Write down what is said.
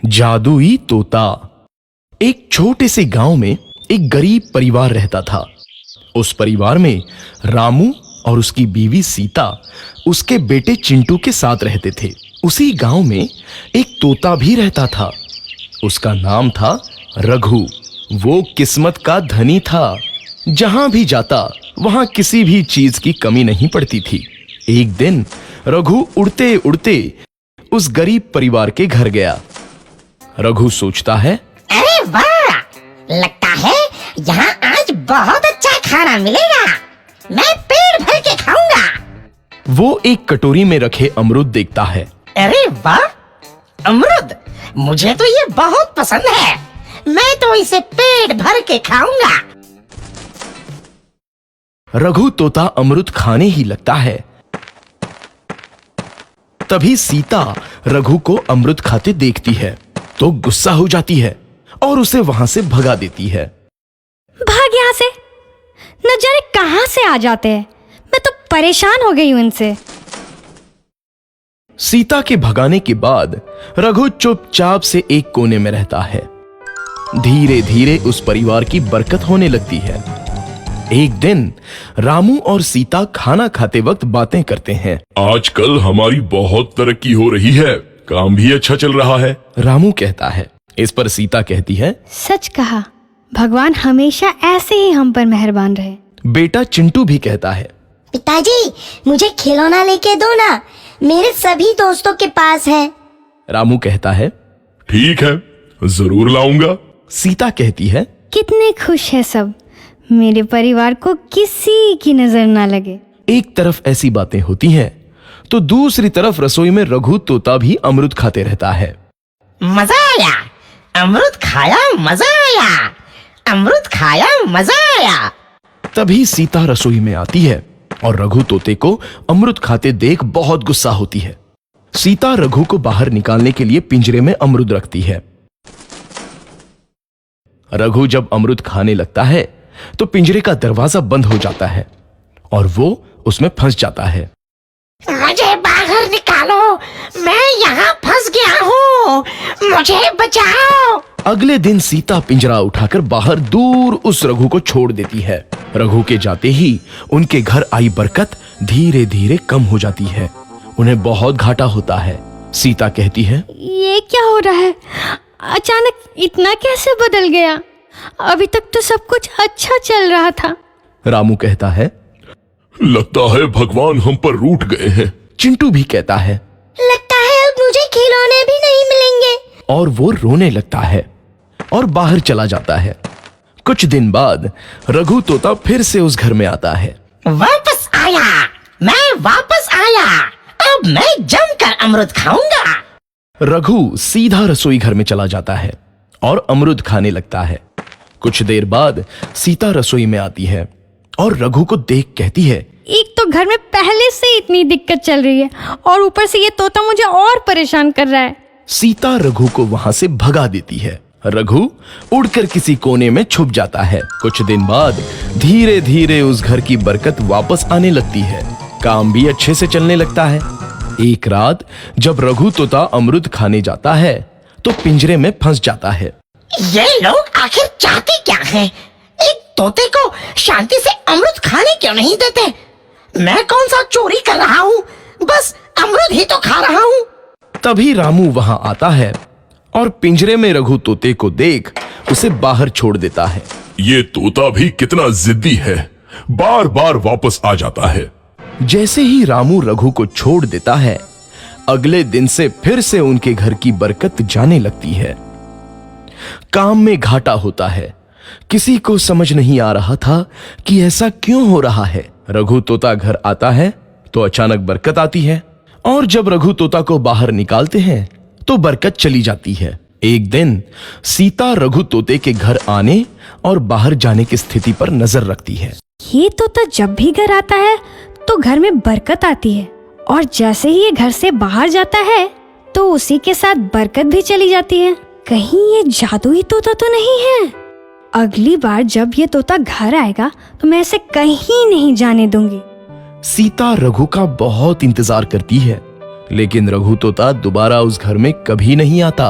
जादुई तोता। एक छोटे से गांव में एक गरीब परिवार रहता था। उस परिवार में रामू और उसकी बीवी सीता उसके बेटे चिंटू के साथ रहते थे। उसी गांव में एक तोता भी रहता था। उसका नाम था रघु। वो किस्मत का धनी था। जहां भी जाता वहां किसी भी चीज की कमी नहीं पड़ती थी। एक दिन रघु उड़ते उड़ते उस गरीब परिवार के घर गया। रघु सोचता है, अरे वाह, लगता है यहाँ आज बहुत अच्छा खाना मिलेगा। मैं पेट भर के खाऊंगा। वो एक कटोरी में रखे अमरूद देखता है। अरे वाह, अमरूद, मुझे तो ये बहुत पसंद है। मैं तो इसे पेट भर के खाऊंगा। रघु तोता अमरूद खाने ही लगता है। तभी सीता रघु को अमरूद खाते देखती है तो गुस्सा हो जाती है और उसे वहां से भगा देती है। भाग यहाँ से, न जाने कहां से आ जाते हैं। मैं तो परेशान हो गई हूं इनसे। सीता के भगाने के बाद रघु चुपचाप से एक कोने में रहता है। धीरे धीरे उस परिवार की बरकत होने लगती है। एक दिन रामू और सीता खाना खाते वक्त बातें करते हैं। आजकल हमारी बहुत तरक्की हो रही है, काम भी अच्छा चल रहा है। रामू कहता है। इस पर सीता कहती है, सच कहा, भगवान हमेशा ऐसे ही हम पर मेहरबान रहे। बेटा चिंटू भी कहता है, पिताजी, मुझे खिलौना लेके दो ना, मेरे सभी दोस्तों के पास है। रामू कहता है, ठीक है, जरूर लाऊंगा। सीता कहती है, कितने खुश है सब, मेरे परिवार को किसी की नजर ना लगे। एक तरफ ऐसी बातें होती हैं तो दूसरी तरफ रसोई में रघु तोता भी अमरूद खाते रहता है। मजा आया, अमरूद खाया, मजा आया, अमरूद खाया, मजा आया। तभी सीता रसोई में आती है और रघु तोते को अमरूद खाते देख बहुत गुस्सा होती है। सीता रघु को बाहर निकालने के लिए पिंजरे में अमरूद रखती है। रघु जब अमरूद खाने लगता है तो पिंजरे का दरवाजा बंद हो जाता है और वो उसमें फंस जाता है। मुझे बाहर निकालो, मैं यहाँ फंस गया हूँ, मुझे बचाओ। अगले दिन सीता पिंजरा उठाकर बाहर दूर उस रघु को छोड़ देती है। रघु के जाते ही उनके घर आई बरकत धीरे धीरे कम हो जाती है। उन्हें बहुत घाटा होता है। सीता कहती है, ये क्या हो रहा है? अचानक इतना कैसे बदल गया? अभी तक तो सब कुछ अच्छा चल रहा था। रामू कहता है, लगता है भगवान हम पर रूठ गए हैं। चिंटू भी कहता है, लगता है अब मुझे खिलौने भी नहीं मिलेंगे। और वो रोने लगता है और बाहर चला जाता है। कुछ दिन बाद रघु तोता फिर से उस घर में आता है। वापस आया, मैं वापस आया, अब मैं जमकर अमरूद खाऊंगा। रघु सीधा रसोई घर में चला जाता है और अमरूद खाने लगता है। कुछ देर बाद सीता रसोई में आती है और रघु को देख कहती है, एक तो घर में पहले से इतनी दिक्कत चल रही है और ऊपर से ये तोता मुझे और परेशान कर रहा है। सीता रघु को वहां से भगा देती है। रघु उड़कर किसी कोने में छुप जाता है। कुछ दिन बाद धीरे धीरे उस घर की बरकत वापस आने लगती है। काम भी अच्छे से चलने लगता है। एक रात जब रघु तोता अमरूद खाने जाता है तो पिंजरे में फंस जाता है। ये लोग आखिर चाहते क्या हैं? एक तोते को शांति से अमरूद खाने क्यों नहीं देते? मैं कौन सा चोरी कर रहा हूँ? बस अमरूद ही तो खा रहा हूँ। तभी रामू वहां आता है और पिंजरे में रघु तोते को देख उसे बाहर छोड़ देता है। ये तोता भी कितना जिद्दी है, बार बार वापस आ जाता है। जैसे ही रामू रघु को छोड़ देता है, अगले दिन से फिर से उनके घर की बरकत जाने लगती है। काम में घाटा होता है। किसी को समझ नहीं आ रहा था कि ऐसा क्यों हो रहा है। रघु तोता घर आता है तो अचानक बरकत आती है और जब रघु तोता को बाहर निकालते हैं तो बरकत चली जाती है। एक दिन सीता रघु तोते के घर आने और बाहर जाने की स्थिति पर नजर रखती है। ये तोता जब भी घर आता है तो घर में बरकत आती है और जैसे ही ये घर से बाहर जाता है तो उसी के साथ बरकत भी चली जाती है। कहीं ये जादुई तोता तो नहीं है? अगली बार जब ये तोता घर आएगा तो मैं इसे कहीं नहीं जाने दूंगी। सीता रघु का बहुत इंतजार करती है लेकिन रघु तोता दोबारा उस घर में कभी नहीं आता।